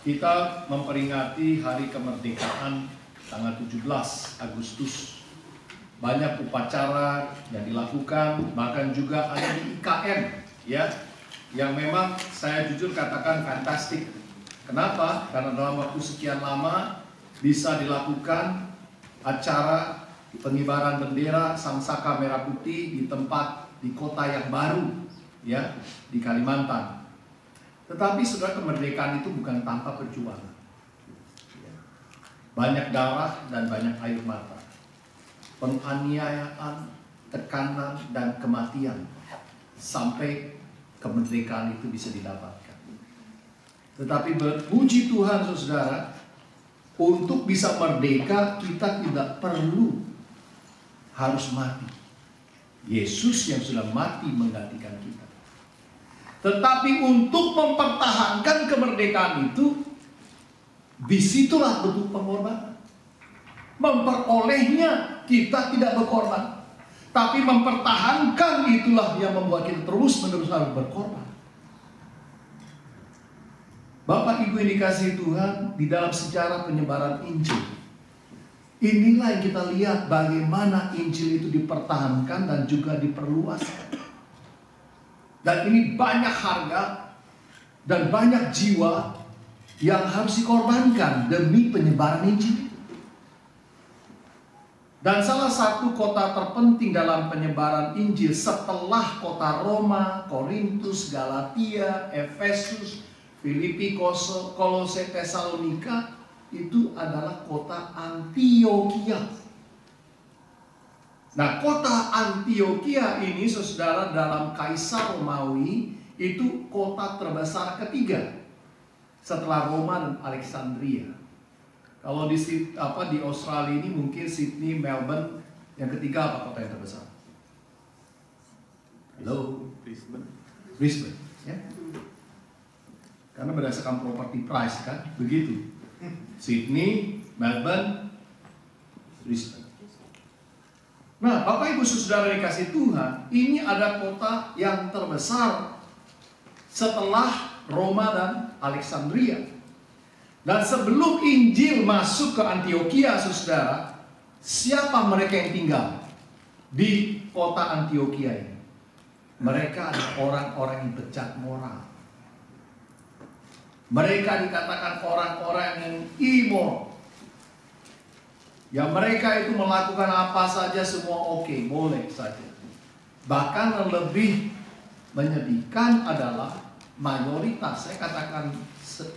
Kita memperingati hari kemerdekaan tanggal 17 Agustus. Banyak upacara yang dilakukan, bahkan juga ada di IKN, ya, yang memang saya jujur katakan fantastik. Kenapa? Karena dalam waktu sekian lama bisa dilakukan acara pengibaran bendera Sang Saka Merah Putih di tempat, di kota yang baru, ya, di Kalimantan. Tetapi saudara, kemerdekaan itu bukan tanpa perjuangan. Banyak darah dan banyak air mata, penganiayaan, tekanan, dan kematian sampai kemerdekaan itu bisa didapatkan. Tetapi berpuji Tuhan saudara, untuk bisa merdeka kita tidak perlu harus mati. Yesus yang sudah mati menggantikan kita. Tetapi untuk mempertahankan kemerdekaan itu, disitulah bentuk pengorbanan. Memperolehnya kita tidak berkorban, tapi mempertahankan itulah yang membuat kita terus-menerus harus berkorban. Bapak Ibu yang dikasihi Tuhan, di dalam sejarah penyebaran Injil, inilah yang kita lihat bagaimana Injil itu dipertahankan dan juga diperluas. Dan ini banyak harga dan banyak jiwa yang harus dikorbankan demi penyebaran Injil. Dan salah satu kota terpenting dalam penyebaran Injil setelah kota Roma, Korintus, Galatia, Efesus, Filipi, Kolose, Tesalonika, itu adalah kota Antiokhia. Nah, kota Antiokhia ini saudara dalam Kaisar Romawi itu kota terbesar ketiga setelah Roma dan Alexandria. Kalau di Australia ini mungkin Sydney, Melbourne, yang ketiga apa kota yang terbesar? Halo, Brisbane, ya. Karena berdasarkan property price kan, begitu. Sydney, Melbourne, Brisbane. Nah, Bapak Ibu Saudara dikasih Tuhan, ini ada kota yang terbesar setelah Roma dan Alexandria. Dan sebelum Injil masuk ke Antiokhia, saudara, siapa mereka yang tinggal di kota Antiokhia ini? Mereka adalah orang-orang yang bejat moral. Mereka dikatakan orang-orang yang immoral. Ya, mereka itu melakukan apa saja semua oke, boleh saja. Bahkan yang lebih menyedihkan adalah mayoritas, saya katakan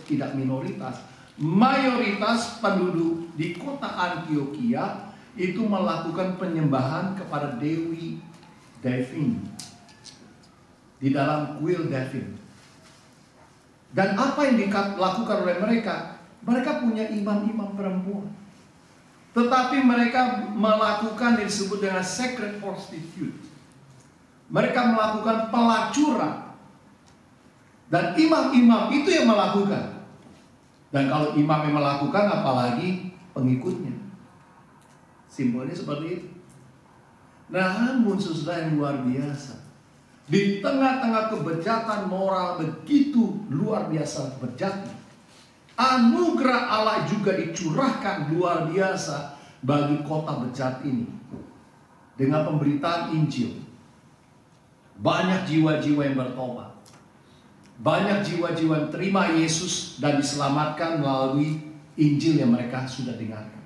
tidak minoritas, mayoritas penduduk di kota Antiokhia itu melakukan penyembahan kepada Dewi Devin di dalam kuil Devin. Dan apa yang dilakukan oleh mereka? Mereka punya imam-imam perempuan, tetapi mereka melakukan yang disebut dengan sacred prostitute. Mereka melakukan pelacuran. Dan imam-imam itu yang melakukan. Dan kalau imam yang melakukan, apalagi pengikutnya. Simbolnya seperti itu. Namun saudara yang luar biasa, di tengah-tengah kebejatan moral begitu luar biasa bejatnya, anugerah Allah juga dicurahkan luar biasa bagi kota bejat ini. Dengan pemberitaan Injil, banyak jiwa-jiwa yang bertobat, banyak jiwa-jiwa yang terima Yesus dan diselamatkan melalui Injil yang mereka sudah dengarkan.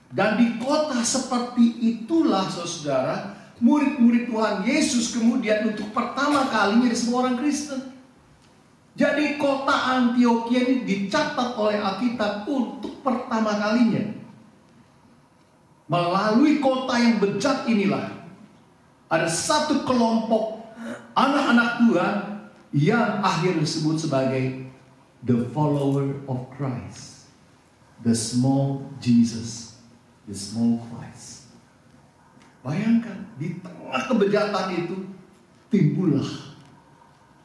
Dan di kota seperti itulah saudara, murid-murid Tuhan Yesus kemudian untuk pertama kalinya disebut orang Kristen. Jadi kota Antiokhia ini dicatat oleh Alkitab untuk pertama kalinya. Melalui kota yang bejat inilah ada satu kelompok anak-anak Tuhan yang akhirnya disebut sebagai the follower of Christ, the small Jesus, the small Christ. Bayangkan, di tengah kebejatan itu timbullah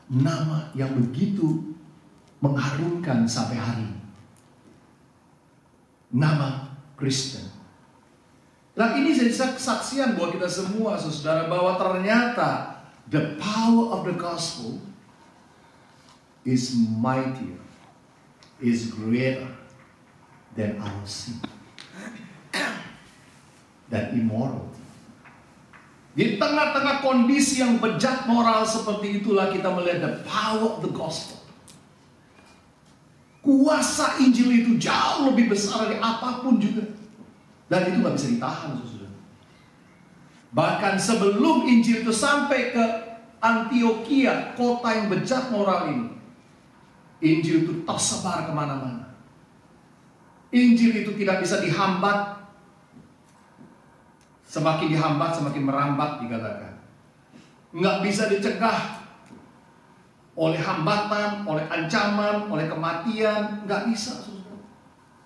nama yang begitu mengharumkan sampai hari ini. Nama Kristen. Nah, ini jadi kesaksian buat kita semua saudara, bahwa ternyata the power of the gospel is mightier is greater than our sin, dan immoral. Di tengah-tengah kondisi yang bejat moral seperti itulah kita melihat the power of the gospel. Kuasa Injil itu jauh lebih besar dari apapun juga. Dan itu gak bisa ditahan, saudara. Bahkan sebelum Injil itu sampai ke Antioquia, kota yang bejat moral ini, Injil itu tersebar kemana-mana. Injil itu tidak bisa dihambat. Semakin dihambat, semakin merambat dikatakan. Nggak bisa dicegah oleh hambatan, oleh ancaman, oleh kematian. Nggak bisa, saudara.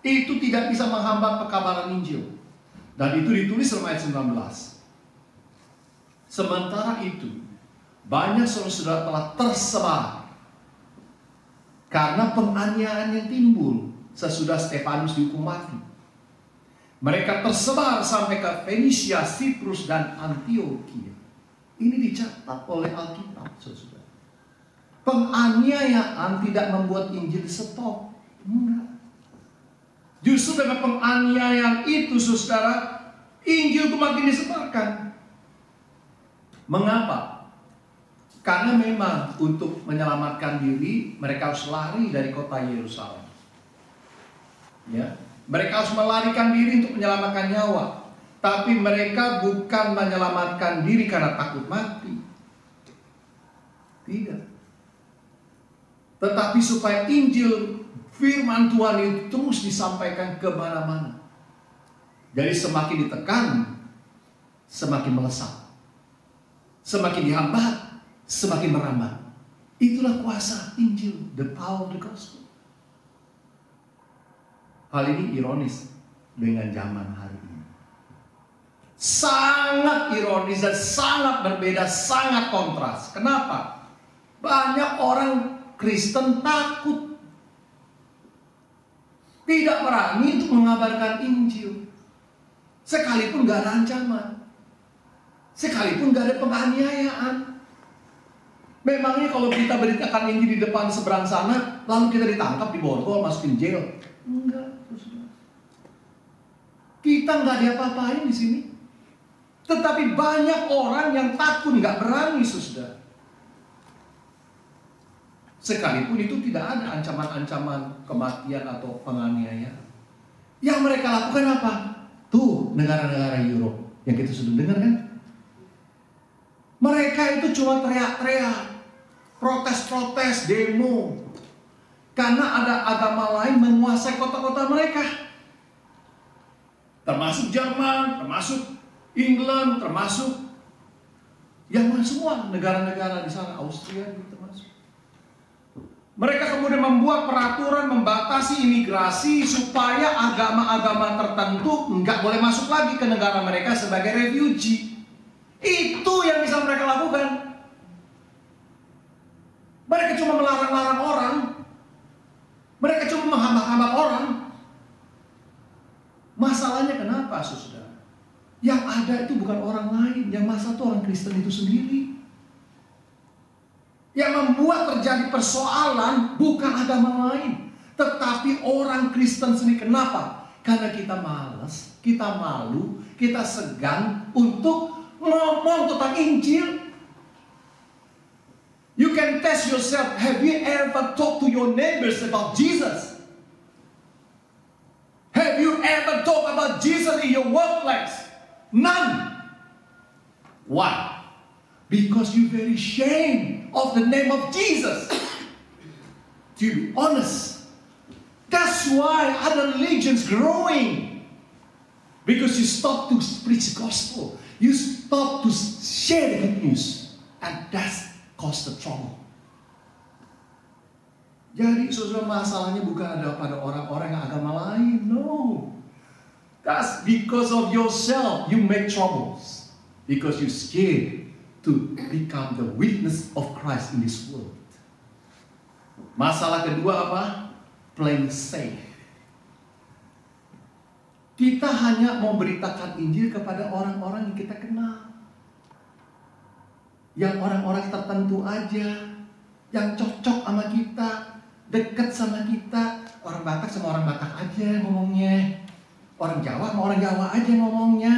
Itu tidak bisa menghambat pekabaran Injil. Dan itu ditulis dalam ayat 19. Sementara itu, banyak saudara-saudara telah tersebar karena penganiayaan yang timbul sesudah Stefanus dihukum mati. Mereka tersebar sampai ke Fenisia, Siprus, dan Antioquia. Ini dicatat oleh Alkitab, saudara. Penganiayaan tidak membuat Injil stop. Enggak. Justru dengan penganiayaan itu, saudara, Injil itu makin disebarkan. Mengapa? Karena memang untuk menyelamatkan diri, mereka harus lari dari kota Yerusalem. Ya. Mereka harus melarikan diri untuk menyelamatkan nyawa. Tapi mereka bukan menyelamatkan diri karena takut mati. Tidak. Tetapi supaya Injil, firman Tuhan itu terus disampaikan ke mana-mana. Jadi semakin ditekan, semakin melesat. Semakin dihambat, semakin merambat. Itulah kuasa Injil, the power of the gospel. Hal ini ironis dengan zaman hari ini. Sangat ironis dan sangat berbeda, sangat kontras. Kenapa? Banyak orang Kristen takut, tidak berani untuk mengabarkan Injil. Sekalipun gak ada ancaman, sekalipun gak ada penganiayaan. Memangnya kalau kita beritakan Injil di depan seberang sana, lalu kita ditangkap, diborgol, masukin jail? Enggak. Kita nggak diapa-apain di sini. Tetapi banyak orang yang takut, nggak berani, saudara. Sekalipun itu tidak ada ancaman-ancaman kematian atau penganiayaan. Yang mereka lakukan apa? Tuh, negara-negara Eropa yang kita sudah dengar kan? Mereka itu cuma teriak-teriak, protes-protes, demo. Karena ada agama lain menguasai kota-kota mereka. Termasuk Jerman, termasuk England, termasuk yang semua negara-negara di sana, Austria gitu termasuk. Mereka kemudian membuat peraturan membatasi imigrasi supaya agama-agama tertentu nggak boleh masuk lagi ke negara mereka sebagai refugee. Itu yang bisa mereka lakukan. Mereka cuma melarang-larang orang. Mereka cuma menghambat-hambat orang. Masalahnya kenapa, saudara? Yang ada itu bukan orang lain. Yang masalah itu orang Kristen itu sendiri. Yang membuat terjadi persoalan bukan agama lain, tetapi orang Kristen sendiri. Kenapa? Karena kita malas, kita malu, kita segan untuk ngomong tentang Injil. You can test yourself. Have you ever talked to your neighbors about Jesus? Have you ever talked about Jesus in your workplace? None. Why? Because you're very ashamed of the name of Jesus. To be honest, that's why other religions growing. Because you stop to preach the gospel. You stop to share the good news. And that's cause the trouble. Jadi saudara, masalahnya bukan ada pada orang-orang yang agama lain. No. That's because of yourself. You make troubles. Because you're scared to become the witness of Christ in this world. Masalah kedua apa? Playing safe. Kita hanya mau beritakan Injil kepada orang-orang yang kita kenal. Yang orang-orang tertentu aja. Yang cocok sama kita, dekat sama kita, orang Batak sama orang Batak aja ngomongnya. Orang Jawa sama orang Jawa aja ngomongnya.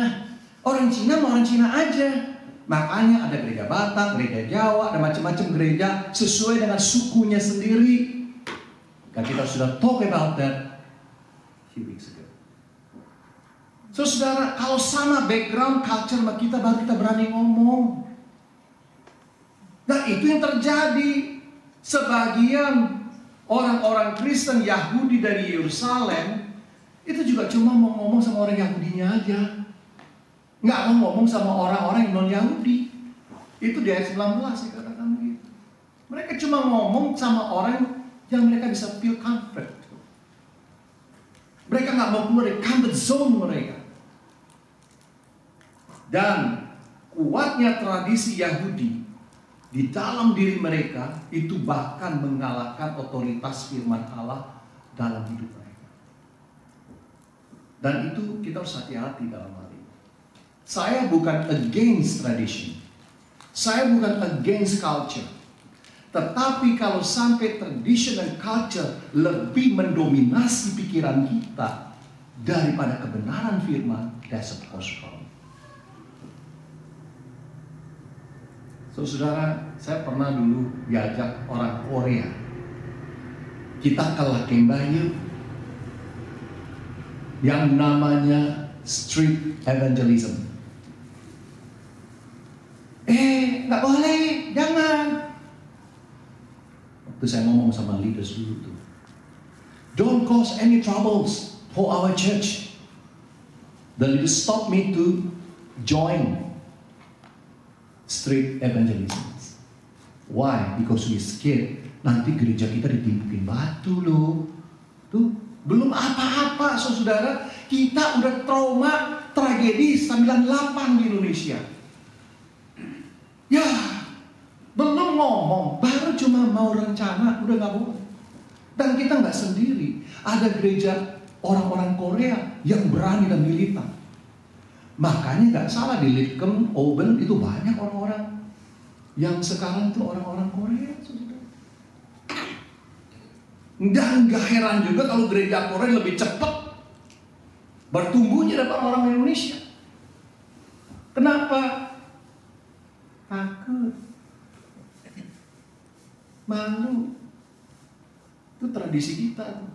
Orang Cina sama orang Cina aja. Makanya ada gereja Batak, gereja Jawa, ada macam-macam gereja sesuai dengan sukunya sendiri. Dan kita sudah talk about that few weeks ago. So saudara, kalau sama background culture sama kita, baru kita berani ngomong. Dan itu yang terjadi. Sebagian orang-orang Kristen Yahudi dari Yerusalem itu juga cuma mau ngomong sama orang Yahudinya aja, nggak mau ngomong sama orang-orang yang non-Yahudi. Itu di ayat 19 dikatakan begitu. Mereka cuma ngomong sama orang yang mereka bisa feel comfort. Mereka nggak mau keluar dari comfort zone mereka. Dan kuatnya tradisi Yahudi di dalam diri mereka itu bahkan mengalahkan otoritas firman Allah dalam hidup mereka. Dan itu kita harus hati-hati dalam hal ini. Saya bukan against tradition. Saya bukan against culture. Tetapi kalau sampai tradition dan culture lebih mendominasi pikiran kita daripada kebenaran firman, that's a problem. So saudara, saya pernah dulu diajak orang Korea. Kita ke Lakembayu yang namanya street evangelism. Nggak boleh, jangan. Waktu saya ngomong sama leaders dulu tuh, don't cause any troubles for our church. The leaders stop me to join street evangelism. Why? Because we scared nanti gereja kita ditimpukin batu loh. Tuh, belum apa-apa saudara, kita udah trauma tragedi 98 di Indonesia. Ya, belum ngomong, baru cuma mau rencana, udah gak boleh. Dan kita gak sendiri. Ada gereja orang-orang Korea yang berani dan militan. Makanya gak salah di Litkem, Oben itu banyak orang-orang yang sekarang itu orang-orang Korea. Dan gak heran juga kalau gereja Korea lebih cepat bertumbuhnya daripada orang Indonesia. Kenapa? Takut, malu. Itu tradisi kita.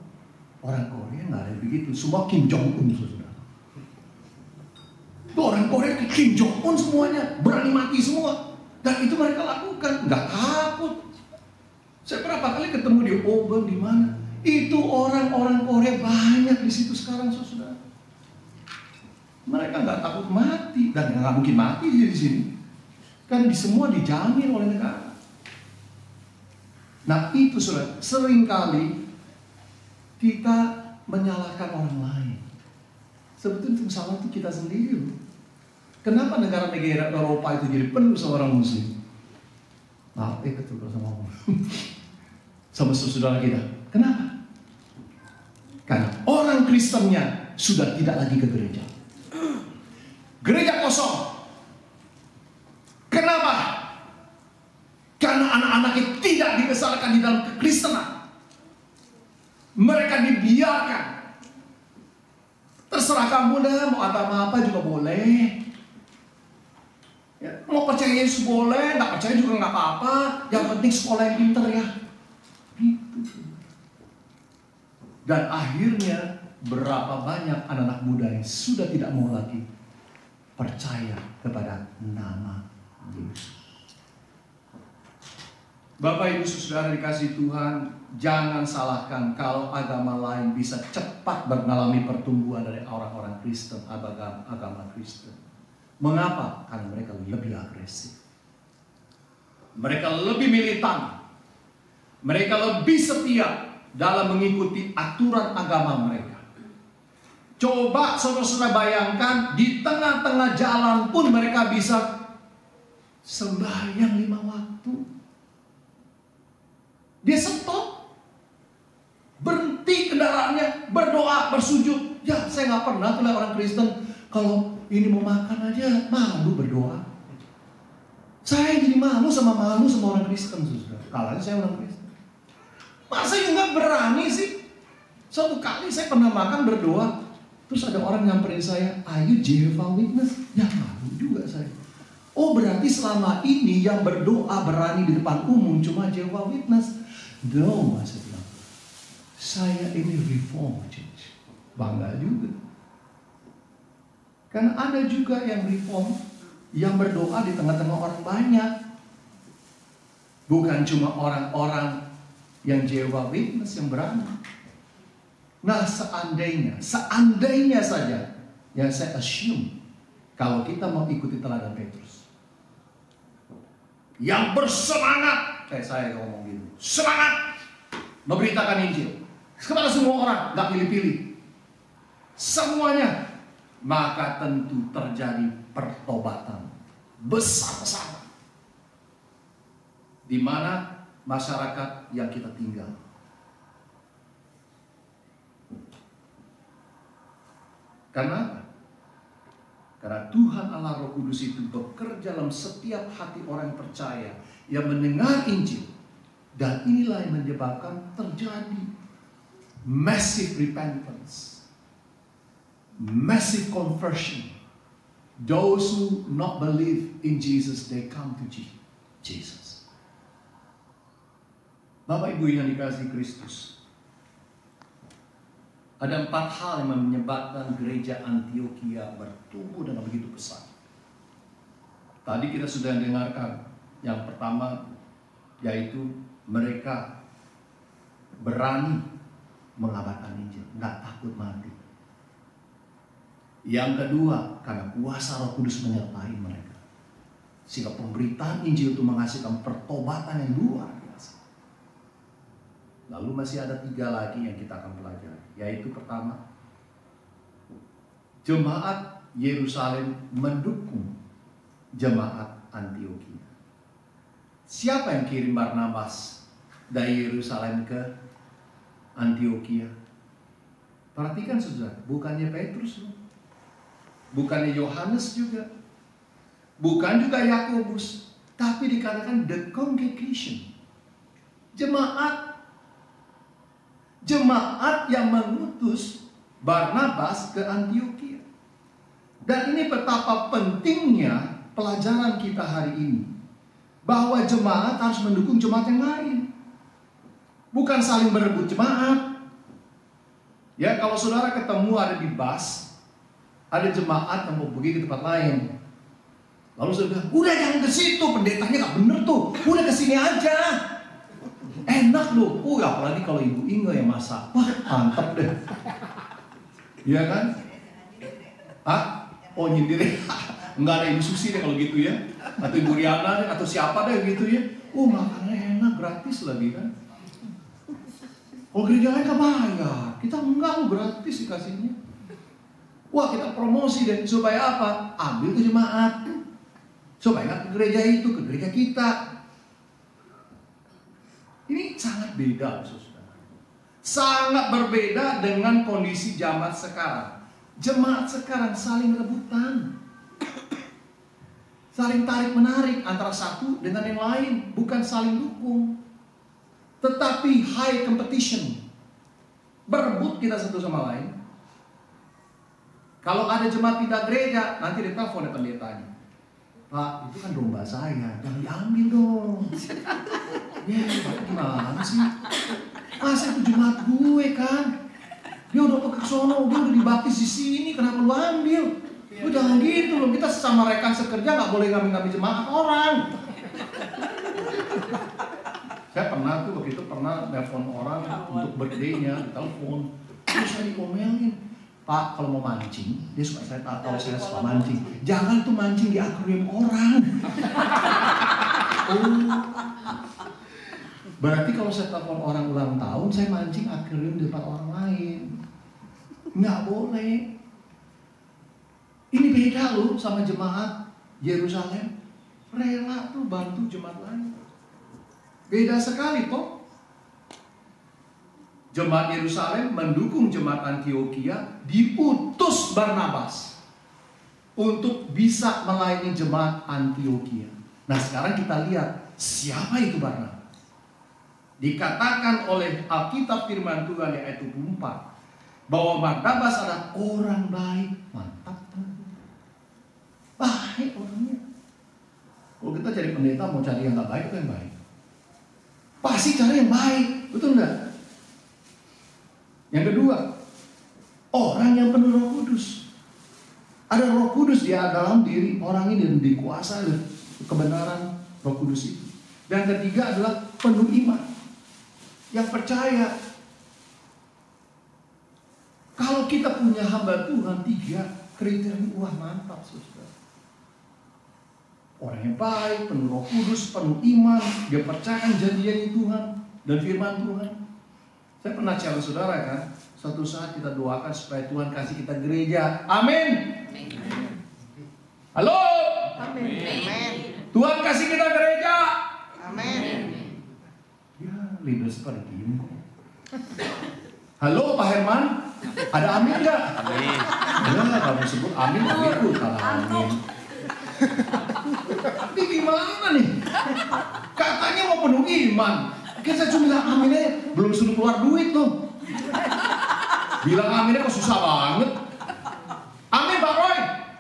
Orang Korea gak ada begitu. Semua Kim Jong Un saudara. Orang Korea Kim Jong Un semuanya berani mati semua, dan itu mereka lakukan, nggak takut. Saya berapa kali ketemu di Oben di mana, itu orang-orang Korea banyak di situ sekarang, saudara. Mereka nggak takut mati, dan nggak mungkin mati di sini, kan semua dijamin oleh negara. Nah itu saudara, seringkali kita menyalahkan orang lain. Sebetulnya salah itu kita sendiri. Kenapa negara-negara Eropa itu jadi penuh sama orang Muslim? Maaf, ketukar sama orang sama saudara kita. Kenapa? Karena orang Kristennya sudah tidak lagi ke gereja. Gereja kosong. Kenapa? Karena anak-anaknya tidak dibesarkan di dalam kekristenan. Mereka dibiarkan. Terserah kamu dah, mau agama apa juga boleh. Ya, mau percaya Yesus boleh, nggak percaya juga nggak apa-apa. Yang penting sekolah yang pintar ya. Gitu. Dan akhirnya berapa banyak anak-anak muda yang sudah tidak mau lagi percaya kepada nama Yesus. Bapak Ibu Saudara dikasih Tuhan, jangan salahkan kalau agama lain bisa cepat mengalami pertumbuhan dari orang-orang Kristen, agama Kristen. Mengapa? Karena mereka lebih agresif. Mereka lebih militan. Mereka lebih setia dalam mengikuti aturan agama mereka. Coba saudara-saudara bayangkan, di tengah-tengah jalan pun mereka bisa sembahyang 5 waktu. Dia stop, berhenti kendaraannya, berdoa, bersujud. Ya, saya nggak pernah tuh lihat orang Kristen kalau ini mau makan aja malu berdoa. Saya jadi malu sama orang Kristen, saudara. Kalanya saya orang Kristen. Masa nggak berani sih? Suatu kali saya pernah makan berdoa, terus ada orang nyamperin saya, "Ayo Jehovah Witness." Ya malu juga saya. Oh berarti selama ini yang berdoa berani di depan umum cuma Jehovah Witness. No, saya bilang, saya ini Reform Church. Bangga juga. Karena ada juga yang Reform, yang berdoa di tengah-tengah orang banyak. Bukan cuma orang-orang yang Jehovah Witness yang berani. Nah seandainya saja, yang saya assume, kalau kita mau ikuti teladan Petrus, yang bersemangat, kayak saya ngomong gitu, semangat memberitakan Injil kepada semua orang, gak pilih-pilih, semuanya, maka tentu terjadi pertobatan besar-besaran di mana masyarakat yang kita tinggal. Karena Tuhan Allah Roh Kudus itu bekerja dalam setiap hati orang yang percaya yang mendengar Injil, dan inilah yang menyebabkan terjadi massive repentance, massive conversion. Those who not believe in Jesus, they come to Jesus. Bapak Ibu yang dikasihi Kristus, ada 4 hal yang menyebabkan gereja Antioquia bertumbuh dengan begitu pesat. Tadi kita sudah dengarkan. Yang pertama, yaitu mereka berani mengabarkan Injil, nggak takut mati. Yang kedua, karena kuasa Roh Kudus menyertai mereka, sehingga pemberitaan Injil itu menghasilkan pertobatan yang luar biasa. Lalu masih ada 3 lagi yang kita akan pelajari, yaitu pertama, jemaat Yerusalem mendukung jemaat Antioquia. Siapa yang kirim Barnabas dari Yerusalem ke Antioquia? Perhatikan saudara, bukannya Petrus, bukannya Yohanes juga, bukan juga Yakobus, tapi dikatakan the congregation, jemaat yang mengutus Barnabas ke Antioquia. Dan ini betapa pentingnya pelajaran kita hari ini, bahwa jemaat harus mendukung jemaat yang lain, bukan saling berebut jemaat. Ya, kalau saudara ketemu ada di bus, ada jemaat yang mau pergi ke tempat lain, lalu saudara bilang, "Udah jangan ke situ, pendetanya gak bener tuh, udah ke sini aja. Enak loh." Apalagi kalau Ibu Inge yang masak, wah mantap deh. Iya kan? Oh nyindir. Enggak ada Ibu Susi deh kalau gitu ya, atau Ibu Riana deh, atau siapa deh gitu ya. Makannya enak, gratis lagi kan. Kalau gereja lain kan bayar, kita enggak, gratis dikasihnya. Wah kita promosi deh, supaya apa? Ambil ke jemaat, supaya nggak ke gereja itu, ke gereja kita. Ini sangat beda, saudara. Sangat berbeda dengan kondisi jemaat sekarang. Jemaat sekarang saling rebutan, saling tarik menarik antara satu dengan yang lain, bukan saling dukung, tetapi high competition, berebut kita satu sama lain. Kalau ada jemaat pindah gereja, nanti ditelepon oleh pendetanya, "Pak, itu kan domba saya, jangan diambil dong." Ya, Pak, gimana sih? Saya itu jemaat gue kan, dia udah ke sono, dia udah dibaptis di sini, kenapa lu ambil? Lu jangan gitu loh, kita sesama rekan sekerja nggak boleh ngambil jemaat orang. Saya pernah tuh waktu itu nelfon orang untuk birthday-nya, ditelepon, terus saya diomelin, "Pak, kalau mau mancing," dia suka, saya tahu saya suka mancing, "jangan tuh mancing di akuarium orang." Berarti kalau saya telepon orang ulang tahun, saya mancing akuarium di depan orang lain. Nggak boleh. Ini beda loh sama jemaat Yerusalem. Rela tuh bantu jemaat lain. Beda sekali toh. Jemaat Yerusalem mendukung jemaat Antioquia, diutus Barnabas untuk bisa melayani jemaat Antioquia. Nah sekarang kita lihat siapa itu Barnabas. Dikatakan oleh Alkitab firman Tuhan di ayat 24 bahwa Barnabas adalah orang baik. Mantap. Baik orangnya. Kalau kita cari pendeta mau cari yang gak baik atau yang baik? Pasti cari yang baik, betul enggak? Yang kedua, orang yang penuh Roh Kudus. Ada Roh Kudus di dalam diri orang ini dan dikuasai oleh kebenaran Roh Kudus itu. Dan ketiga adalah penuh iman, yang percaya. Kalau kita punya hamba Tuhan 3 kriteria, wah mantap saudara. Orang yang baik, penuh Roh Kudus, penuh iman, dia percaya janji-janji Tuhan dan firman Tuhan. Saya pernah challenge saudara kan, suatu saat kita doakan supaya Tuhan kasih kita gereja. Amin. Halo. Amin. Tuhan kasih kita gereja. Amin. Ya, leader seperti ini. Halo Pak Herman, ada amin nggak? Amin. Ya, kamu sebut amin begitu kalau amin. Ini gimana nih? Katanya mau penuh iman. Kita cuma bilang aminnya, belum suruh keluar duit loh. Bilang aminnya kok susah banget. Amin Pak Roy.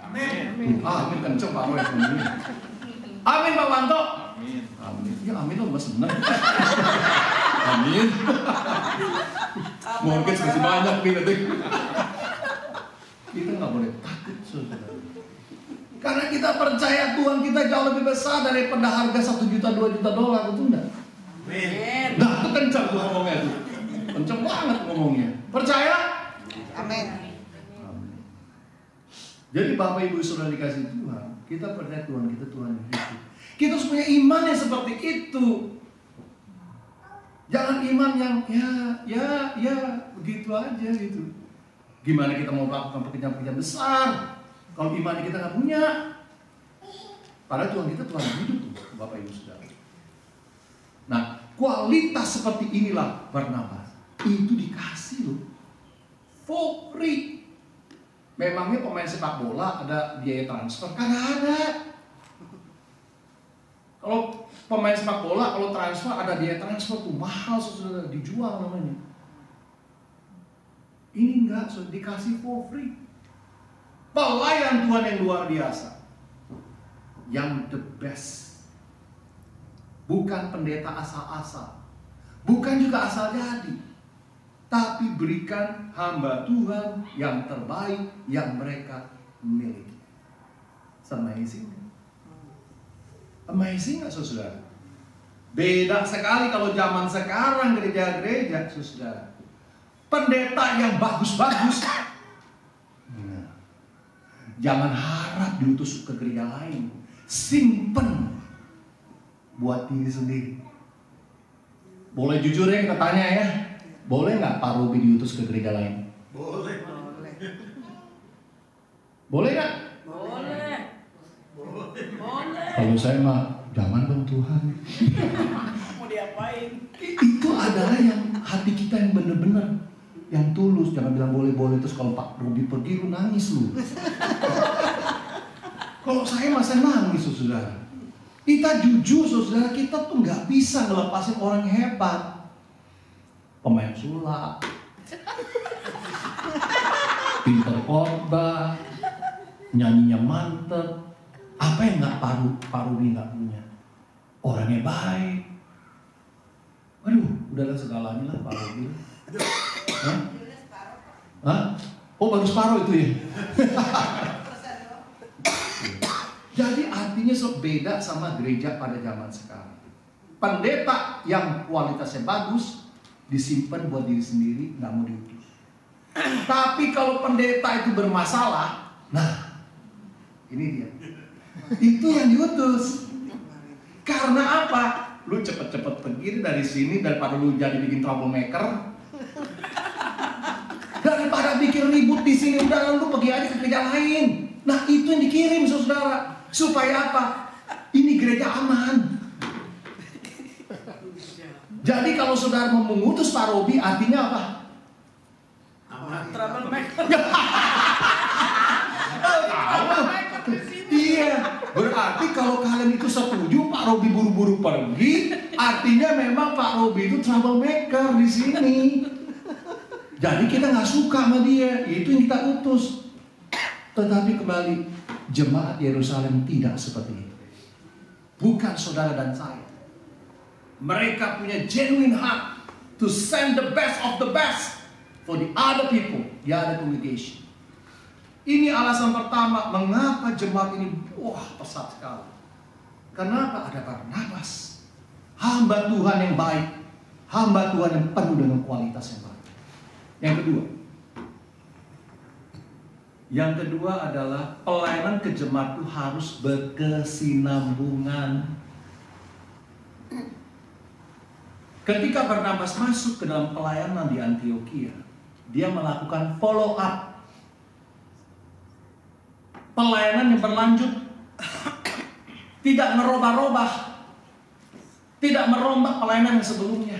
Amin. Amin kenceng Pak Roy. Amin Pak Wanto. Amin. Amin. Ya amin loh mas senang. Amin. Mungkin masih banyak nih nanti. Kita nggak boleh takut saudara. Karena kita percaya Tuhan kita jauh lebih besar daripada harga 1 juta, 2 juta dolar, betul enggak? Amin. Nah, itu kencang tuh ngomongnya tuh. Kencang banget ngomongnya. Percaya? Amin. Jadi Bapak Ibu Saudara dikasih Tuhan, kita percaya Tuhan kita Tuhan yang hidup. Kita harus punya iman yang seperti itu. Jangan iman yang ya begitu aja gitu. Gimana kita mau melakukan pekerjaan-pekerjaan besar kalau iman kita nggak punya? Padahal Tuhan kita Tuhan yang hidup tuh, Bapak Ibu Saudara. Nah, kualitas seperti inilah Barnabas. Itu dikasih loh, for free. Memangnya pemain sepak bola ada biaya transfer? Karena ada. Kalau pemain sepak bola kalau transfer ada biaya transfer tuh mahal, saudara, dijual namanya. Ini enggak, saudara, dikasih for free. Pelayan Tuhan yang luar biasa, yang the best. Bukan pendeta asal-asal, bukan juga asal jadi, tapi berikan hamba Tuhan yang terbaik yang mereka miliki. Amazing. Amazing nggak saudara? Beda sekali kalau zaman sekarang gereja-gereja saudara. Pendeta yang bagus-bagus, nah, jangan harap diutus ke gereja lain. Simpen buat diri sendiri. Boleh jujur ya kita tanya ya, boleh nggak Pak Robi diutus ke gereja lain? Boleh. Boleh nggak? Boleh. Kalau saya mah jangan dong Tuhan. Mau diapain? Itu adalah yang hati kita yang benar-benar, yang tulus. Jangan bilang boleh-boleh terus kalau Pak Robi pergi lu nangis lu. Kalau saya masa nangis saudara. Kita jujur saudara, kita tuh nggak bisa ngelepasin orang yang hebat. Pemain sulap, pinter khotbah, nyanyinya mantep. Apa yang nggak Pak Robi nggak punya? Orangnya baik. Aduh, udahlah segalanya lah Pak Robi. Hah? Oh baru separuh itu ya. Jadi artinya beda sama gereja pada zaman sekarang. Pendeta yang kualitasnya bagus disimpan buat diri sendiri, nggak mau diutus. Tapi kalau pendeta itu bermasalah, nah ini dia. Itu yang diutus. Karena apa? Lu cepet-cepet pergi dari sini daripada lu jadi bikin troublemaker. Daripada bikin ribut di sini, udah lu pergi aja ke gereja lain. Nah itu yang dikirim saudara. Supaya apa? Ini gereja aman. Jadi kalau saudara mau mengutus Pak Robi, artinya apa? Aman. Troublemaker. Iya, berarti kalau kalian itu setuju Pak Robi buru-buru pergi, artinya memang Pak Pak Robi itu troublemaker di sini. Jadi kita nggak suka sama dia, itu yang kita utus. Tetapi kembali, jemaat Yerusalem tidak seperti itu. Bukan saudara dan saya. Mereka punya genuine heart to send the best of the best for the other people, the other congregation. Ini alasan pertama mengapa jemaat ini pesat sekali. Kenapa? Ada Barnabas, hamba Tuhan yang baik, hamba Tuhan yang penuh dengan kualitas yang baik. Yang kedua adalah pelayanan ke jemaat itu harus berkesinambungan. Ketika Barnabas masuk ke dalam pelayanan di Antioquia, dia melakukan follow up. Pelayanan yang berlanjut, tidak merubah-rubah, tidak merombak pelayanan yang sebelumnya.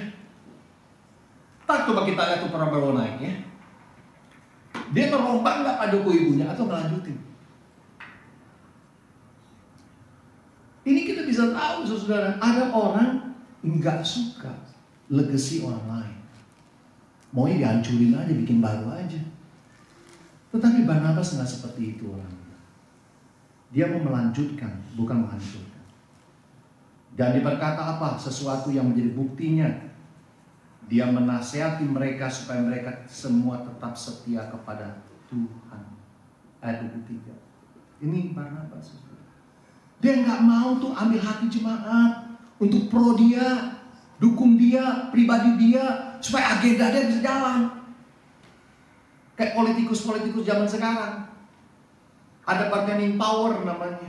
Tak, coba kita lihat tuh Prabowo naik ya. Dia merombak nggak Pak Joko ibunya atau melanjutin? Ini kita bisa tahu saudara, ada orang nggak suka legacy orang lain. Maunya dihancurin aja, bikin baru aja. Tetapi Barnabas nggak seperti itu orang. Dia mau melanjutkan, bukan menghancurkan. Dan dia berkata apa? Sesuatu yang menjadi buktinya. Dia menasihati mereka supaya mereka semua tetap setia kepada Tuhan. Ayat 23. Ini Barnabas. Dia nggak mau tuh ambil hati jemaat untuk pro dia, dukung dia, pribadi dia, supaya agenda dia bisa jalan. Kayak politikus-politikus zaman sekarang. Ada bargaining power namanya.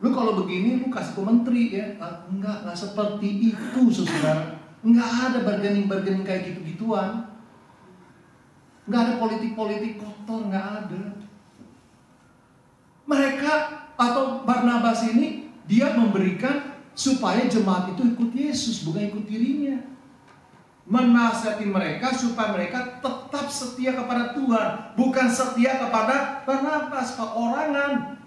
Lu kalau begini lu kasih ke menteri ya. Enggak seperti itu saudara. Enggak ada bargaining kayak gitu-gituan. Enggak ada politik-politik kotor, enggak ada. Mereka atau Barnabas ini dia memberikan supaya jemaat itu ikut Yesus, bukan ikut dirinya. Menasihati mereka supaya mereka tetap setia kepada Tuhan, bukan setia kepada Barnabas, perorangan,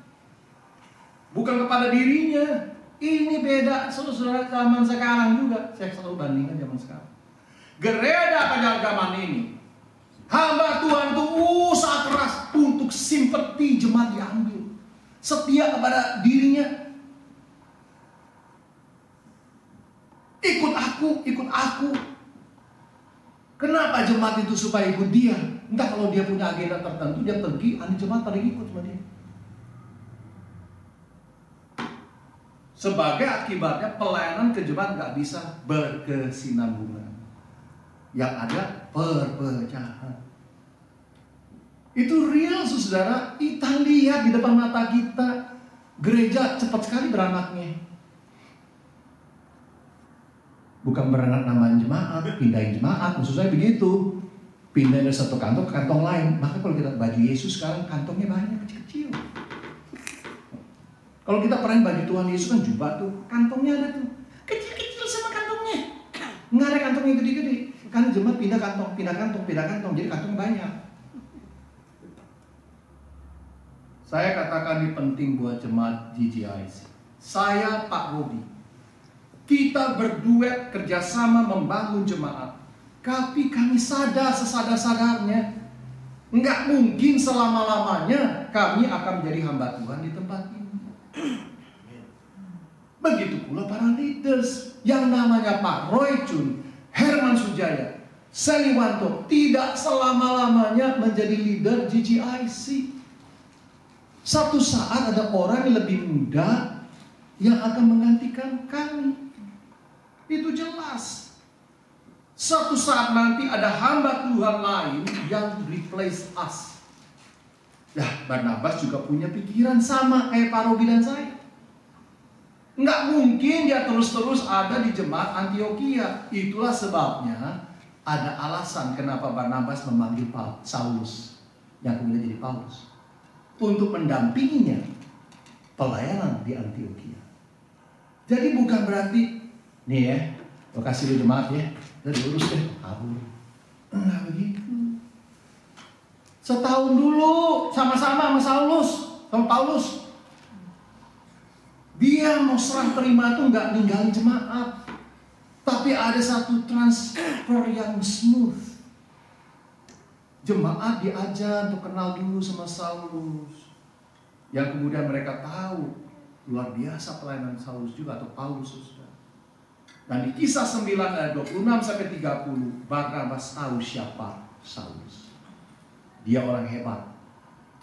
bukan kepada dirinya. Ini beda saudara zaman sekarang juga. Saya selalu bandingkan zaman sekarang. Gereja pada zaman ini, hamba Tuhan itu usaha keras untuk simpati jemaat diambil, setia kepada dirinya. Ikut aku. Kenapa jemaat itu supaya ikut dia? Entah kalau dia punya agenda tertentu, dia pergi, ahli jemaat pada ikut sama dia. Sebagai akibatnya pelayanan ke jemaat gak bisa berkesinambungan. Yang ada perpecahan. Itu real saudara. Kita lihat di depan mata kita. Gereja cepat sekali beranaknya. Bukan beranak namanya jemaat, pindahin jemaat. Maksud saya begitu. Pindahin dari satu kantong ke kantong lain. Maka kalau kita baju Yesus sekarang kantongnya banyak kecil-kecil. Kalau kita pernah baju Tuhan Yesus kan jubah tuh, kantongnya ada tuh kecil-kecil sama kantongnya. Nggak ada kantong yang gede-gede. Kan jemaat pindah kantong, jadi kantong banyak. Saya katakan ini penting buat jemaat GGIC. Saya Pak Robi, kita berduet kerjasama membangun jemaat. Tapi kami sesadar-sadarnya, nggak mungkin selama-lamanya kami akan menjadi hamba Tuhan di tempat ini. Begitu pula para leaders yang namanya Pak Roy Chun, Herman Sujaya, Seliwanto tidak selama-lamanya menjadi leader GGIC. Satu saat ada orang yang lebih muda yang akan menggantikan kami. Itu jelas. Suatu saat nanti ada hamba Tuhan lain yang replace us. Nah, Barnabas juga punya pikiran sama kayak Pak Robi dan saya. Nggak mungkin dia terus-terus ada di jemaat Antioquia. Itulah sebabnya ada alasan kenapa Barnabas memanggil Saulus yang kemudian jadi Paulus untuk mendampinginya pelayanan di Antioquia. Jadi bukan berarti nih ya, gue kasih lu jemaat ya, udah diurus deh, kabur. Enggak begitu. Setahun dulu sama-sama sama Paulus. Dia mau serah terima tuh nggak ninggalin jemaat, tapi Tetapi ada satu transfer yang smooth. Jemaat diajar untuk kenal dulu sama Saulus. Yang kemudian mereka tahu luar biasa pelayanan Saulus juga, atau Paulus, saudara. Dan di Kisah 9 ayat 26-30, Barnabas tahu siapa Saulus. Dia orang hebat,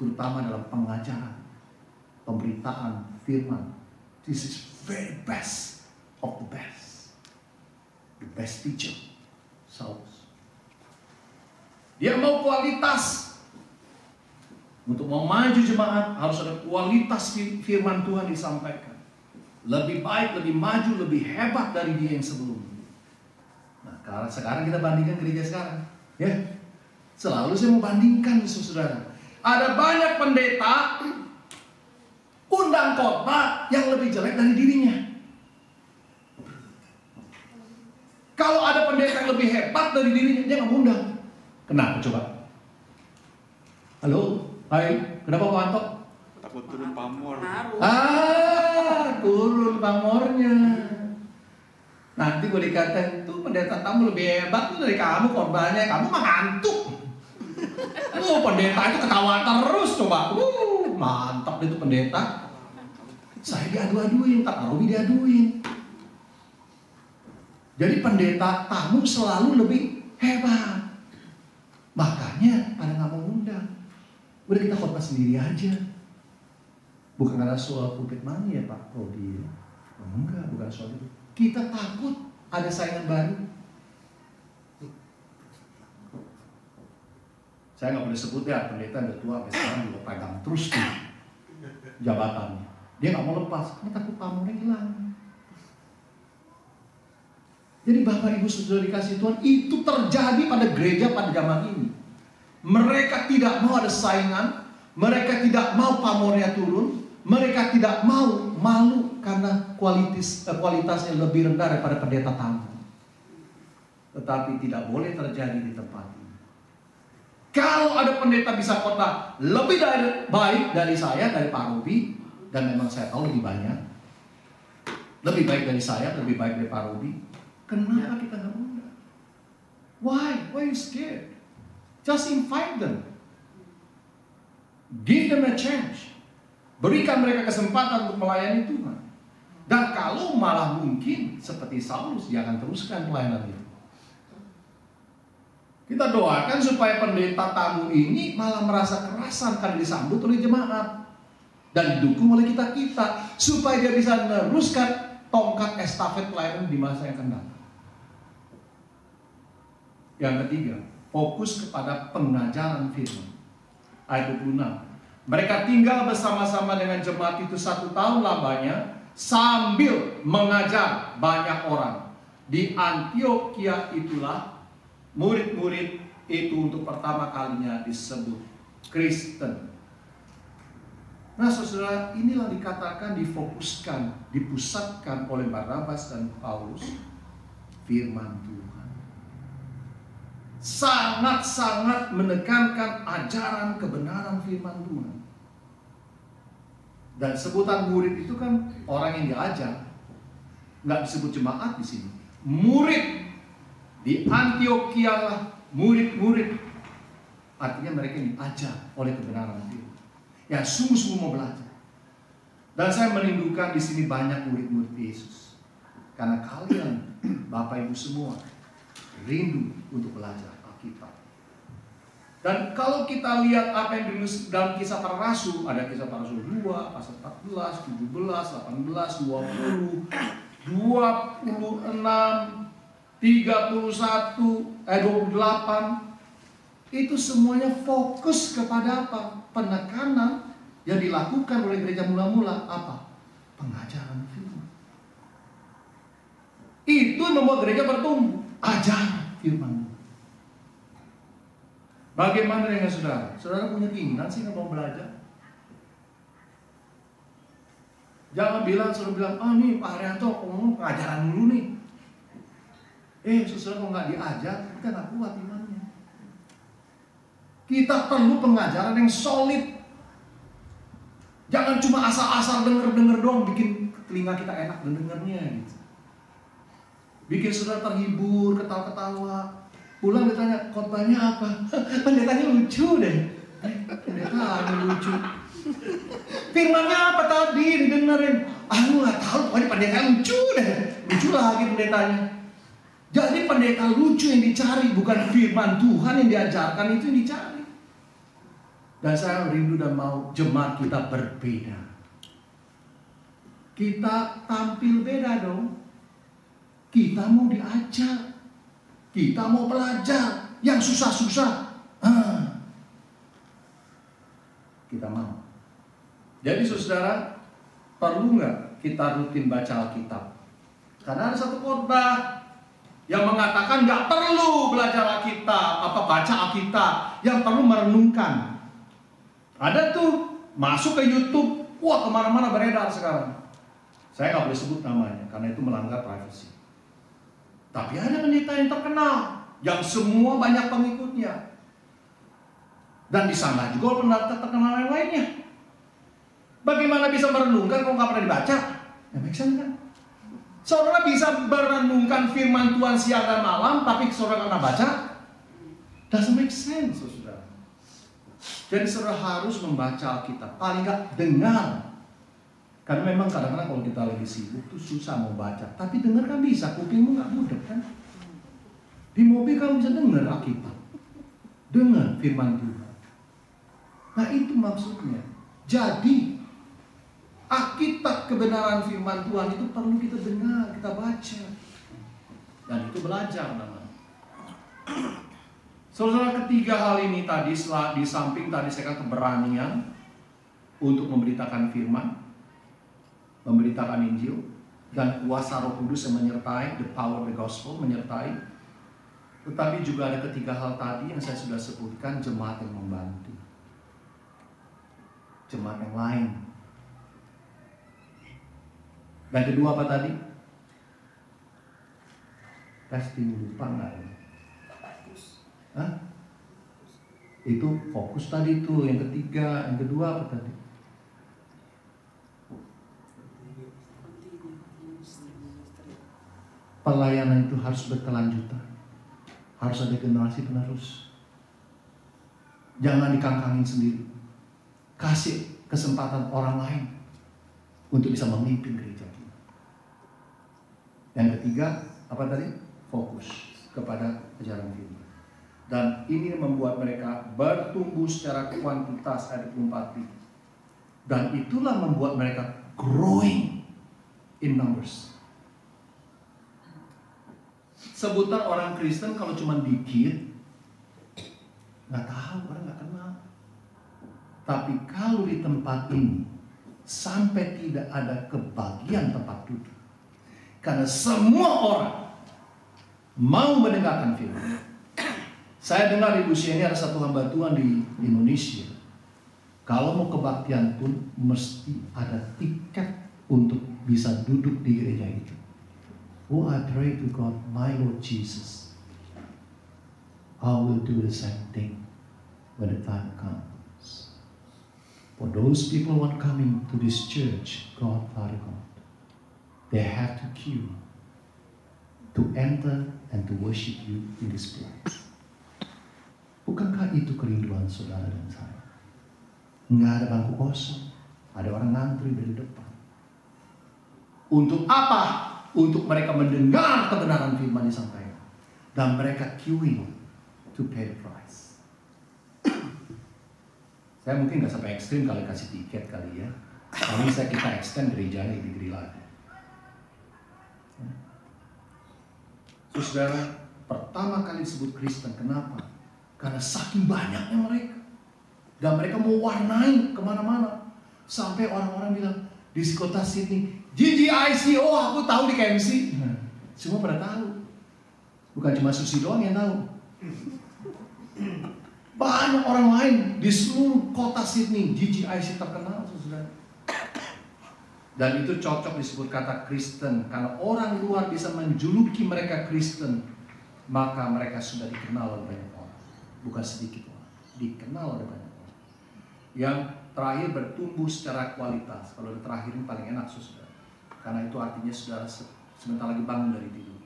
terutama dalam pengajaran, pemberitaan firman. This is very best of the best. The best teacher, Saulus. Dia mau kualitas. Untuk mau maju jemaat harus ada kualitas firman Tuhan disampaikan. Lebih baik, lebih maju, lebih hebat dari dia yang sebelumnya. Nah, sekarang kita bandingkan gereja sekarang, ya. Selalu saya mau bandingkan, saudara. Ada banyak pendeta undang khotbah yang lebih jelek dari dirinya. Kalau ada pendeta yang lebih hebat dari dirinya, dia nggak undang. Kenapa coba? Halo, hai, kenapa Pak Anto? Takut turun pamor. Turun pamornya. Nanti gue dikatain, tuh pendeta kamu lebih hebat tuh dari kamu, korbannya kamu mah ngantuk. Pendeta itu ketawa terus coba. Mantap itu pendeta. Saya diadu-aduin, tak Robi diaduin. Jadi pendeta tamu selalu lebih hebat. Makanya pada nggak mau undang. Udah kita khotbah sendiri aja. Bukan karena soal pulpit money ya Pak Rodi. Enggak, bukan soal itu. Kita takut ada saingan baru. Saya nggak boleh sebut ya, pendeta udah tua sampai sekarang juga pegang terus tuh jabatannya. Dia nggak mau lepas karena takut pamornya hilang. Jadi Bapak Ibu Saudara dikasih Tuhan, itu terjadi pada gereja pada zaman ini. Mereka tidak mau ada saingan, mereka tidak mau pamornya turun, mereka tidak mau malu karena kualitasnya lebih rendah daripada pendeta tamu. Tetapi tidak boleh terjadi di tempat ini. Kalau ada pendeta bisa khotbah lebih baik dari saya, dari Pak Robi, dan memang saya tahu lebih banyak, lebih baik dari saya, lebih baik dari Pak Robi, kenapa kita nggak undang? Why? Why you scared? Just invite them. Give them a chance. Berikan mereka kesempatan untuk melayani Tuhan. Dan kalau malah mungkin seperti Saulus, dia akan teruskan pelayanan itu. Kita doakan supaya pendeta tamu ini malah merasa kerasan karena disambut oleh jemaat. Dan didukung oleh kita-kita. Supaya dia bisa meneruskan tongkat estafet pelayanan di masa yang akan datang. Yang ketiga, fokus kepada pengajaran firman. Ayat 26. Mereka tinggal bersama-sama dengan jemaat itu 1 tahun lamanya sambil mengajar banyak orang. Di Antioquia itulah murid-murid itu untuk pertama kalinya disebut Kristen. Nah saudara, inilah dikatakan difokuskan, dipusatkan oleh Barnabas dan Paulus firman Tuhan. Sangat-sangat menekankan ajaran kebenaran firman Tuhan. Dan sebutan murid itu kan orang yang diajar, nggak disebut jemaat di sini. Murid di Antioquia lah, murid-murid. Artinya mereka yang diajar oleh kebenaran firman. Ya sungguh-sungguh mau belajar. Dan saya merindukan di sini banyak murid-murid Yesus. Karena kalian, Bapak Ibu semua, rindu untuk belajar Alkitab. Dan kalau kita lihat apa yang ditulis dalam Kisah Para Rasul, ada Kisah Para Rasul 2, pasal 14, 17, 18, 20, 26, 31, 28. Itu semuanya fokus kepada apa? Penekanan yang dilakukan oleh gereja mula-mula apa? Pengajaran firman. Itu membuat gereja bertumbuh. Ajar firman. Bagaimana dengan saudara? Saudara punya keinginan sih nggak mau belajar? Jangan bilang, saudara bilang, nih Pak Haryanto ngomong pengajaran dulu nih. Saudara kalau nggak diajar, kita nggak kuat imannya. Kita perlu pengajaran yang solid. Jangan cuma asal-asal denger-denger doang bikin telinga kita enak dengernya gitu. bikin saudara terhibur, ketawa-ketawa. Pulang ditanya, khotbahnya apa? Pendetanya lucu deh. Pendetanya lucu. Firmannya apa tadi didengerin? Aku nggak tahu, pokoknya pendetanya lucu deh. Lucu lagi pendetanya. Jadi pendeta lucu yang dicari, bukan firman Tuhan yang diajarkan itu yang dicari. Dan saya rindu dan mau jemaat kita berbeda. Kita tampil beda dong. Kita mau diajar. Kita mau belajar. Yang susah-susah. Kita mau. Jadi saudara, perlu nggak kita rutin baca Alkitab? Karena ada satu khotbah yang mengatakan nggak perlu belajar Alkitab, baca Alkitab, yang perlu merenungkan. Ada tuh masuk ke YouTube, wah kemana-mana beredar sekarang. Saya nggak boleh sebut namanya karena itu melanggar privasi. Tapi ada pendeta yang terkenal, yang semua banyak pengikutnya, dan di sana juga pendeta terkenal yang lainnya. Bagaimana bisa merenungkan kalau nggak pernah dibaca? Ya make sense kan? Saudara bisa merenungkan firman Tuhan siang dan malam, tapi saudara nggak baca? Doesn't make sense, saudara. Jadi saudara harus membaca Alkitab, paling nggak dengar. Karena memang kadang-kadang kalau kita lagi sibuk tuh susah mau baca, tapi dengar kan bisa, kupingmu nggak budek kan? Di mobil kamu bisa dengar Alkitab, dengar firman Tuhan. Nah itu maksudnya. Jadi Alkitab kebenaran firman Tuhan itu perlu kita dengar, kita baca. Dan itu belajar namanya. Saudara, ketiga hal ini tadi, setelah di samping tadi saya katakan keberanian untuk memberitakan firman, memberitakan Injil, dan kuasa Roh Kudus yang menyertai, the power of the gospel menyertai. Tetapi juga ada ketiga hal tadi yang saya sudah sebutkan, jemaat yang membantu. Jemaat yang lain. Dan kedua apa tadi? Testing, lupa nggak? Hah? Itu fokus tadi tuh, yang ketiga, yang kedua apa tadi? Pelayanan itu harus berkelanjutan. Harus ada generasi penerus. Jangan dikangkangin sendiri. Kasih kesempatan orang lain untuk bisa memimpin gereja kita. Yang ketiga, apa tadi? Fokus kepada ajaran firman. Dan ini membuat mereka bertumbuh secara kuantitas, ayat 24. Dan itulah membuat mereka growing in numbers. Sebutan orang Kristen kalau cuma dikit, nggak tahu, orang nggak kenal. Tapi kalau di tempat ini sampai tidak ada kebagian tempat duduk, karena semua orang mau mendengarkan firman. Saya dengar di usia ini ada satu hamba Tuhan di Indonesia. Kalau mau kebaktian pun mesti ada tiket untuk bisa duduk di gereja itu. Oh, I pray to God, my Lord Jesus, I will do the same thing when the time comes. For those people who are coming to this church, God, Father God, they have to queue to enter and to worship you in this place. Bukankah itu kerinduan saudara dan saya? Nggak ada bangku kosong, ada orang ngantri dari depan. Untuk apa? Untuk mereka mendengar kebenaran firman disampaikan. Dan mereka queuing to pay the price. Saya mungkin nggak sampai ekstrim kali kasih tiket kali ya. Tapi kita extend gerejanya lebih gede lagi. Saudara, pertama kali disebut Kristen, kenapa? Karena saking banyaknya mereka. Dan mereka mau warnai kemana-mana. Sampai orang-orang bilang, di kota Sydney, GGIC, oh aku tahu di KMC. Semua pada tahu. Bukan cuma Susi doang yang tahu. Banyak orang lain di seluruh kota Sydney, GGIC terkenal, saudara. Dan itu cocok disebut kata Kristen. Karena orang luar bisa menjuluki mereka Kristen, maka mereka sudah dikenal oleh banyak orang. Bukan sedikit orang, dikenal oleh banyak orang. Yang terakhir bertumbuh secara kualitas. Kalau terakhir ini paling enak, saudara. Karena itu artinya saudara sebentar lagi bangun dari tidur.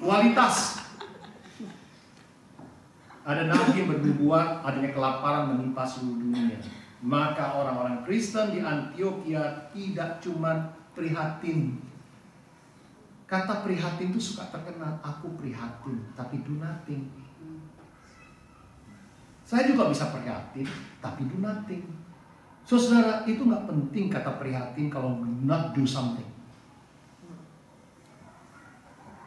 Kualitas. Ada nabi yang bernubuat adanya kelaparan menimpa seluruh dunia. Maka orang-orang Kristen di Antioquia tidak cuma prihatin. Kata prihatin itu suka terkenal. Aku prihatin, tapi do nothing. Saya juga bisa prihatin, tapi do nothing. So, saudara, itu nggak penting kata prihatin kalau not do something.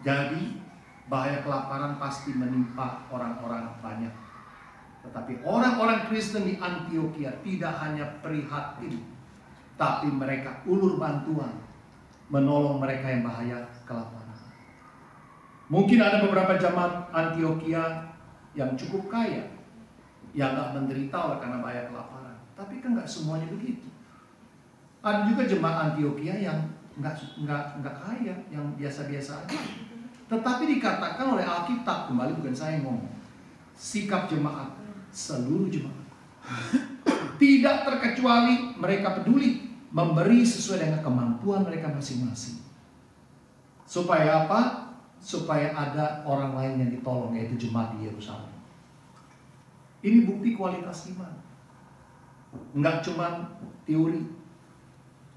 Jadi, bahaya kelaparan pasti menimpa orang-orang banyak. Tetapi orang-orang Kristen di Antioquia tidak hanya prihatin, tapi mereka ulur bantuan, menolong mereka yang bahaya kelaparan. Mungkin ada beberapa jemaat Antioquia yang cukup kaya, yang nggak menderita oleh karena bahaya kelaparan. Tapi kan nggak semuanya begitu. Ada juga jemaat Antioquia yang nggak kaya, yang biasa-biasa aja. Tetapi dikatakan oleh Alkitab, kembali bukan saya yang ngomong, sikap jemaat, seluruh jemaat, tidak terkecuali mereka peduli memberi sesuai dengan kemampuan mereka masing-masing. Supaya apa? Supaya ada orang lain yang ditolong, yaitu jemaat di Yerusalem. Ini bukti kualitas iman. Enggak cuma teori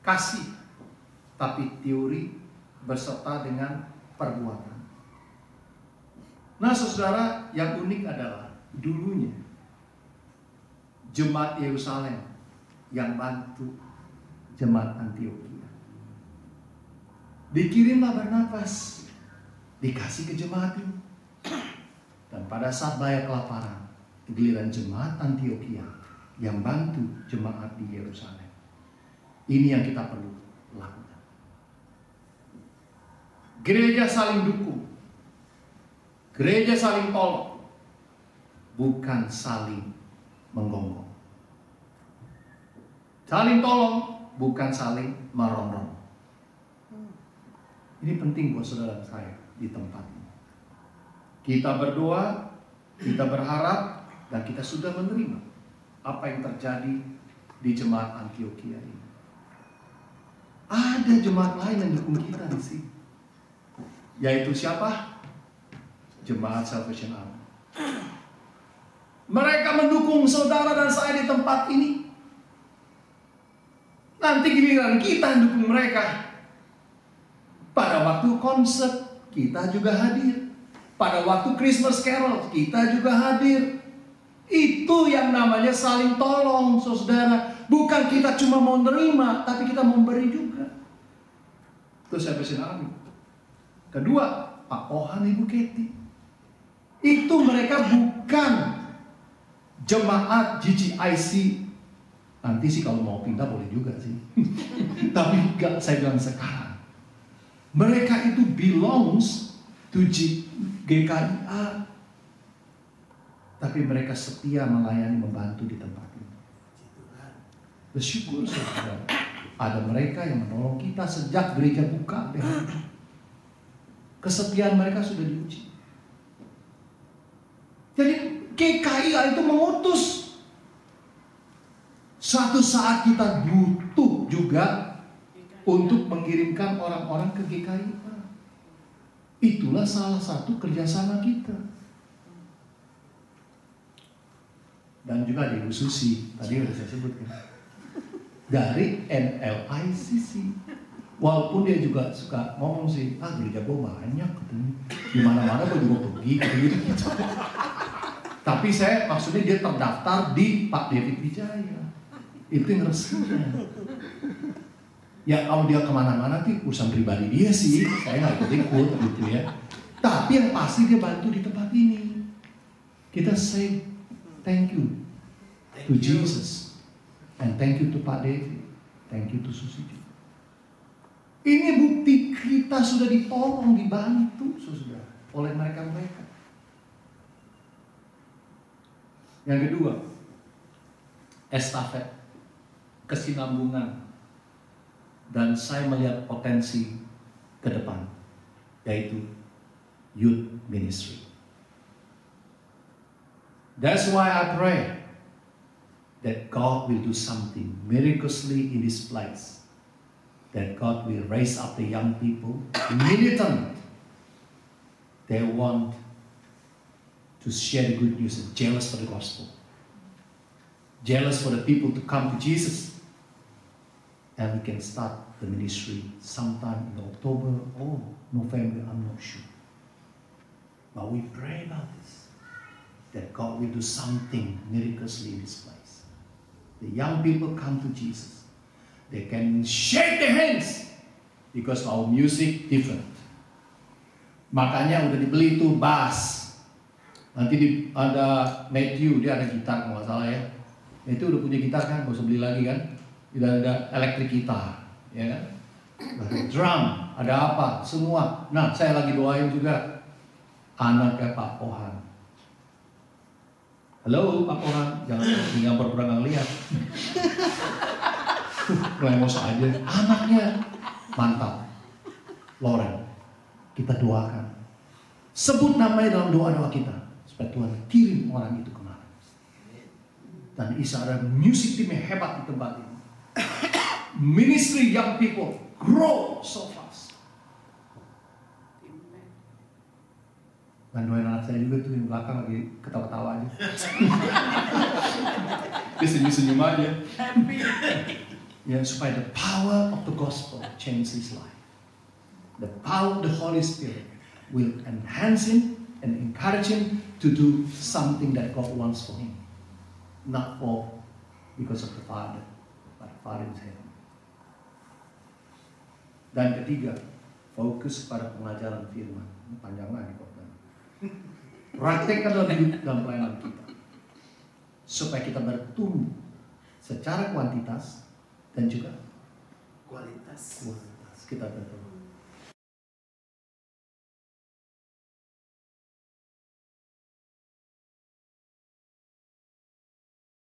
kasih, tapi teori berserta dengan perbuatan. Nah, saudara, yang unik adalah dulunya jemaat Yerusalem yang bantu jemaat Antioquia. Dikirimlah Barnabas, dikasih ke jemaat itu. Dan pada saat bahaya kelaparan, giliran jemaat Antioquia yang bantu jemaat di Yerusalem. Ini yang kita perlu lakukan. Gereja saling dukung, gereja saling tolong, bukan saling menggonggong. Saling tolong, bukan saling merongrong. Ini penting buat saudara saya di tempat ini. Kita berdoa, kita berharap, dan kita sudah menerima apa yang terjadi di jemaat Antioquia ini. Ada jemaat lain yang dukung kita di sini. Yaitu siapa? Jemaat Salvation Army. Mereka mendukung saudara dan saya di tempat ini. Nanti giliran kita dukung mereka. Pada waktu konser, kita juga hadir. Pada waktu Christmas Carol, kita juga hadir. Itu yang namanya saling tolong, saudara. Bukan kita cuma mau nerima, tapi kita memberi juga. Itu saya pesan. Kedua, Pak Ohan, Ibu Keti. Itu mereka bukan jemaat GGIC. Nanti sih kalau mau pindah boleh juga sih. Tapi enggak, saya bilang sekarang. Mereka itu belongs to GKIA. Tapi mereka setia melayani, membantu di tempat ini. Bersyukur saudara. Ada mereka yang menolong kita sejak gereja buka. Kesetiaan mereka sudah diuji. Jadi GKIA itu mengutus. Suatu saat kita butuh juga untuk mengirimkan orang-orang ke GKIA. Itulah salah satu kerjasama kita. Dan juga di Ibu Susi, tadi sudah saya sebutkan, dari NLICC. Walaupun dia juga suka ngomong sih, gereja gue banyak, di mana-mana gue juga pergi, gitu. Tapi saya maksudnya dia terdaftar di Pak David Wijaya. Itu yang resminya. Ya kalau dia kemana-mana tuh urusan pribadi dia sih, saya nggak ikut-ikut gitu ya. Tapi yang pasti dia bantu di tempat ini. Kita say thank you to Jesus, and thank you to Pak David, thank you to Susi. Ini bukti kita sudah ditolong, dibantu, saudara, oleh mereka-mereka. Yang kedua, estafet, kesinambungan, dan saya melihat potensi ke depan, yaitu youth ministry. That's why I pray that God will do something miraculously in this place. that God will raise up the young people, militant. They want to share the good news and jealous for the gospel. Jealous for the people to come to Jesus. And we can start the ministry sometime in October or November, I'm not sure. But we pray about this, that God will do something miraculously in this place. The young people come to Jesus. They can shake their hands because our music different. Makanya udah dibeli tuh bass. Nanti ada Matthew, dia ada gitar kalau nggak salah ya. Matthew udah punya gitar kan, nggak usah beli lagi kan. Udah ada elektrik gitar, ya kan. Ada drum, ada apa, semua. Nah, saya lagi doain juga anaknya Pak Pohan. Halo Pak Pohan, jangan pura-pura nggak lihat. Lemos aja. Anaknya mantap. Loren, kita doakan. Sebut namanya dalam doa-doa kita supaya Tuhan kirim orang itu kemari. Dan bisa ada music team yang hebat di tempat ini. Ministry young people grow so fast. Dan doain anak saya juga tuh yang belakang lagi ketawa-ketawa aja. Dia senyum-senyum aja. Happy. Ya, supaya the power of the gospel change his life. The power of the Holy Spirit will enhance him and encourage him to do something that God wants for him. Not for because of the Father, but the Father in heaven. Dan ketiga, fokus pada pengajaran firman. Ini panjang lagi khotbah. Praktekkan dalam pelayanan kita. Supaya kita bertumbuh secara kuantitas dan juga kualitas. Kita bertumbuh.